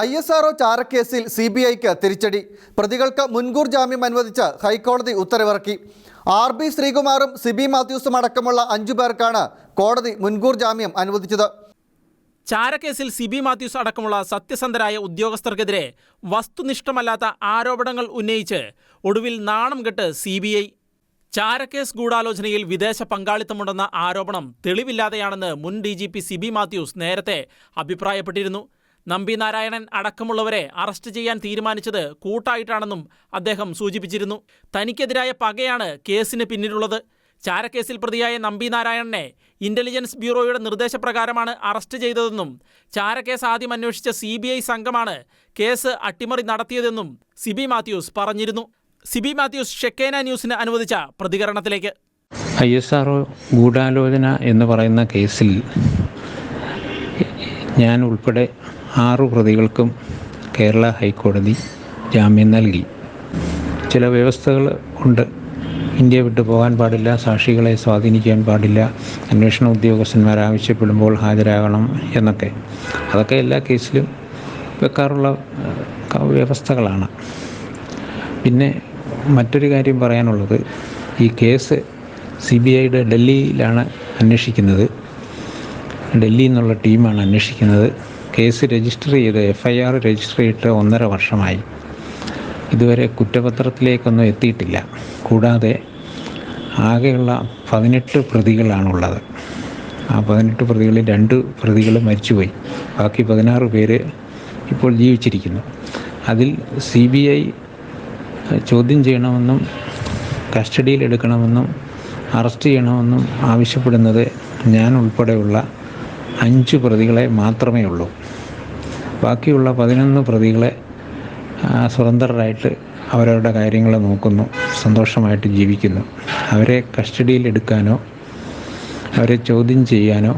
ISRO ചാരക്കേസിൽ CBIക്ക് തിരിച്ചടി. പ്രതികൾക്ക് മുൻകൂർ ജാമ്യം അനുവദിച്ച് ഹൈക്കോടതി ഉത്തരവിറക്കി. RB ശ്രീകുമാറും സിബി മാത്യൂസും അടക്കമുള്ള 5 പേർക്കാണ് കോടതി മുൻകൂർ ജാമ്യം അനുവദിച്ചത്. ചാരക്കേസിൽ സിബി മാത്യൂസ് അടക്കമുള്ള സത്യസന്ധരായ ഉദ്യോഗസ്ഥർക്കെതിരെ വസ്തുനിഷ്ഠമല്ലാത്ത ആരോപണങ്ങൾ ഉന്നയിച്ച് ഒടുവിൽ നാണം കെട്ട് CBI. ചാരക്കേസ് ഗൂഢാലോചനയിൽ വിദേശ പങ്കാളിത്തമുണ്ടെന്ന ആരോപണം തെളിവില്ലാതെയാണെന്ന് മുൻ DGP സിബി മാത്യൂസ് നേരത്തെ അഭിപ്രായപ്പെട്ടിരുന്നു. നമ്പി നാരായണൻ അടക്കമുള്ളവരെ അറസ്റ്റ് ചെയ്യാൻ തീരുമാനിച്ചത് കൂട്ടായിട്ടാണെന്നും അദ്ദേഹം സൂചിപ്പിച്ചിരുന്നു. തനിക്കെതിരായ പകയാണ് കേസിന് പിന്നിലുള്ളത്. ചാരക്കേസിൽ പ്രതിയായ നമ്പി നാരായണനെ ഇന്റലിജൻസ് ബ്യൂറോയുടെ നിർദ്ദേശപ്രകാരമാണ് അറസ്റ്റ് ചെയ്തതെന്നും ചാരക്കേസ് ആദ്യം അന്വേഷിച്ച CBI സംഘമാണ് കേസ് അട്ടിമറി നടത്തിയതെന്നും സിബി മാത്യൂസ് പറഞ്ഞിരുന്നു. സിബി മാത്യൂസ് ഷെക്കേന ന്യൂസിന് അനുവദിച്ച പ്രതികരണത്തിലേക്ക്. ISRO ഗൂഢാലോചന എന്ന് പറയുന്ന കേസിൽ ഞാൻ ഉൾപ്പെടെ 6 പ്രതികൾക്കും കേരള ഹൈക്കോടതി ജാമ്യം നൽകി. ചില വ്യവസ്ഥകൾ ഉണ്ട്. ഇന്ത്യ വിട്ടു പോകാൻ പാടില്ല, സാക്ഷികളെ സ്വാധീനിക്കാൻ പാടില്ല, അന്വേഷണ ഉദ്യോഗസ്ഥന്മാർ ആവശ്യപ്പെടുമ്പോൾ ഹാജരാകണം എന്നൊക്കെ. അതൊക്കെ എല്ലാ കേസിലും വെക്കാറുള്ള വ്യവസ്ഥകളാണ്. പിന്നെ മറ്റൊരു കാര്യം പറയാനുള്ളത്, ഈ കേസ് CBIയുടെ ഡൽഹിയിലാണ് അന്വേഷിക്കുന്നത്. ഡൽഹിയിൽ നിന്നുള്ള ടീമാണ് അന്വേഷിക്കുന്നത്. കേസ് രജിസ്റ്റർ ചെയ്ത് FIR രജിസ്റ്റർ ചെയ്തിട്ട് 1.5 വർഷമായി. ഇതുവരെ കുറ്റപത്രത്തിലേക്കൊന്നും എത്തിയിട്ടില്ല. കൂടാതെ ആകെയുള്ള 18 പ്രതികളാണുള്ളത്. ആ 18 പ്രതികളിൽ 2 പ്രതികൾ മരിച്ചുപോയി. ബാക്കി 16 പേര് ഇപ്പോൾ ജീവിച്ചിരിക്കുന്നു. അതിൽ CBI ചോദ്യം ചെയ്യണമെന്നും കസ്റ്റഡിയിൽ എടുക്കണമെന്നും അറസ്റ്റ് ചെയ്യണമെന്നും ആവശ്യപ്പെടുന്നത് ഞാൻ ഉൾപ്പെടെയുള്ള 5 പ്രതികളെ മാത്രമേ ഉള്ളൂ. ബാക്കിയുള്ള 11 പ്രതികളെ സ്വതന്ത്രരായിട്ട് അവരവരുടെ കാര്യങ്ങൾ നോക്കുന്നു, സന്തോഷമായിട്ട് ജീവിക്കുന്നു. അവരെ കസ്റ്റഡിയിൽ എടുക്കാനോ അവരെ ചോദ്യം ചെയ്യാനോ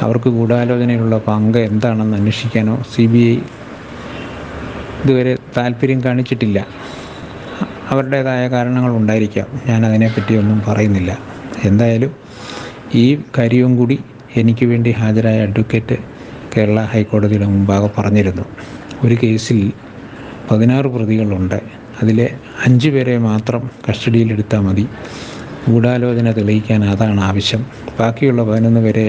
അവർക്ക് ഗൂഢാലോചനയിലുള്ള പങ്ക് എന്താണെന്ന് അന്വേഷിക്കാനോ CBI ഇതുവരെ താല്പര്യം കാണിച്ചിട്ടില്ല. അവരുടേതായ കാരണങ്ങൾ ഉണ്ടായിരിക്കാം, ഞാൻ അതിനെപ്പറ്റിയൊന്നും പറയുന്നില്ല. എന്തായാലും ഈ കാര്യവും കൂടി എനിക്ക് വേണ്ടി ഹാജരായ അഡ്വക്കേറ്റ് കേരള ഹൈക്കോടതിയുടെ മുമ്പാകെ പറഞ്ഞിരുന്നു. ഒരു കേസിൽ 16 പ്രതികളുണ്ട്. അതിലെ 5 പേരെ മാത്രം കസ്റ്റഡിയിലെടുത്താൽ മതി. ഗൂഢാലോചന തെളിയിക്കാൻ അതാണ് ആവശ്യം. ബാക്കിയുള്ള 11 പേരെ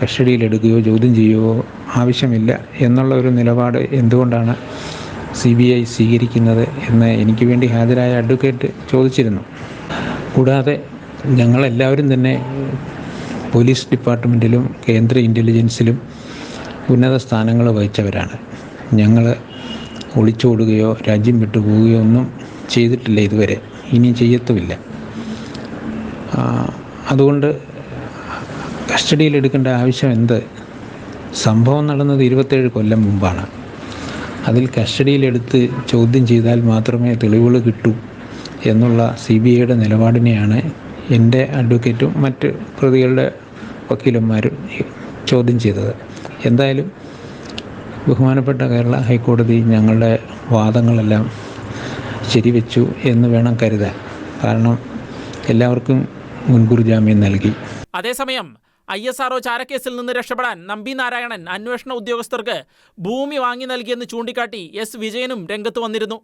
കസ്റ്റഡിയിലെടുക്കുകയോ ചോദ്യം ചെയ്യുകയോ ആവശ്യമില്ല എന്നുള്ള ഒരു നിലപാട് എന്തുകൊണ്ടാണ് CBI സ്വീകരിക്കുന്നത് എന്ന് എനിക്ക് വേണ്ടി ഹാജരായ അഡ്വക്കേറ്റ് ചോദിച്ചിരുന്നു. കൂടാതെ ഞങ്ങളെല്ലാവരും തന്നെ പോലീസ് ഡിപ്പാർട്ട്മെൻറ്റിലും കേന്ദ്ര ഇൻ്റലിജൻസിലും ഉന്നത സ്ഥാനങ്ങൾ വഹിച്ചവരാണ്. ഞങ്ങൾ ഒളിച്ചോടുകയോ രാജ്യം വിട്ടുപോവുകയോ ഒന്നും ചെയ്തിട്ടില്ല ഇതുവരെ, ഇനി ചെയ്യത്തുമില്ല. അതുകൊണ്ട് കസ്റ്റഡിയിലെടുക്കേണ്ട ആവശ്യം എന്ത്? സംഭവം നടന്നത് 27 കൊല്ലം മുമ്പാണ്. അതിൽ കസ്റ്റഡിയിലെടുത്ത് ചോദ്യം ചെയ്താൽ മാത്രമേ തെളിവുകൾ കിട്ടൂ എന്നുള്ള CBIയുടെ നിലപാടിനെയാണ് എൻ്റെ അഡ്വക്കേറ്റും മറ്റ് പ്രതികളുടെ വക്കീലന്മാരും ചോദ്യം ചെയ്തത്. എന്തായാലും ബഹുമാനപ്പെട്ട കേരള ഹൈക്കോടതി ഞങ്ങളുടെ വാദങ്ങളെല്ലാം ശരിവെച്ചു എന്ന് വേണം കരുതാൻ. കാരണം എല്ലാവർക്കും മുൻകൂർ ജാമ്യം നൽകി. അതേസമയം ISRO ചാരക്കേസിൽ നിന്ന് രക്ഷപ്പെടാൻ നമ്പി നാരായണൻ അന്വേഷണ ഉദ്യോഗസ്ഥർക്ക് ഭൂമി വാങ്ങി നൽകിയെന്ന് ചൂണ്ടിക്കാട്ടി S വിജയനും രംഗത്ത് വന്നിരുന്നു.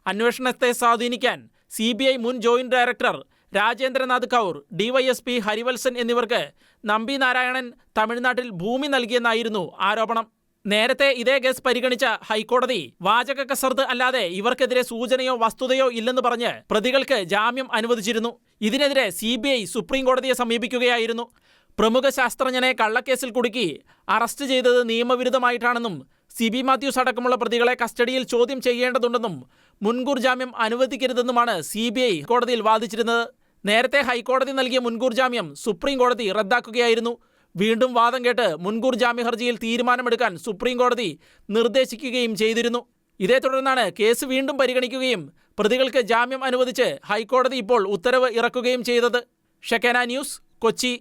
അന്വേഷണത്തെ സ്വാധീനിക്കാൻ CBI മുൻ joint director Rajendranath Kaur, DYSP ഹരിവത്സൻ എന്നിവർക്ക് നമ്പി നാരായണൻ തമിഴ്നാട്ടിൽ ഭൂമി നൽകിയെന്നായിരുന്നു ആരോപണം. നേരത്തെ ഇതേ കേസ് പരിഗണിച്ച ഹൈക്കോടതി വാചക കസർത്ത് അല്ലാതെ ഇവർക്കെതിരെ സൂചനയോ വസ്തുതയോ ഇല്ലെന്ന് പറഞ്ഞ് പ്രതികൾക്ക് ജാമ്യം അനുവദിച്ചിരുന്നു. ഇതിനെതിരെ CBI സുപ്രീം കോടതിയെ സമീപിക്കുകയായിരുന്നു. പ്രമുഖ ശാസ്ത്രജ്ഞനെ കള്ളക്കേസിൽ കുടുക്കി അറസ്റ്റ് ചെയ്തത് നിയമവിരുദ്ധമായിട്ടാണെന്നും സിബി മാത്യൂസ് അടക്കമുള്ള പ്രതികളെ കസ്റ്റഡിയിൽ ചോദ്യം ചെയ്യേണ്ടതുണ്ടെന്നും മുൻകൂർ ജാമ്യം അനുവദിക്കരുതെന്നുമാണ് CBI കോടതിയിൽ വാദിച്ചിരുന്നത്. നേരത്തെ ഹൈക്കോടതി നൽകിയ മുൻകൂർ ജാമ്യം സുപ്രീം കോടതി റദ്ദാക്കുകയായിരുന്നു. വീണ്ടും വാദം കേട്ട് മുൻകൂർ ജാമ്യ ഹർജിയിൽ തീരുമാനമെടുക്കാൻ സുപ്രീം കോടതി നിർദ്ദേശിക്കുകയും ചെയ്തിരുന്നു. ഇതേ തുടർന്നാണ് കേസ് വീണ്ടും പരിഗണിക്കുകയും പ്രതികൾക്ക് ജാമ്യം അനുവദിച്ച് ഹൈക്കോടതി ഇപ്പോൾ ഉത്തരവ് ഇറക്കുകയും ചെയ്തത്. ഷെക്കേന ന്യൂസ്, കൊച്ചി.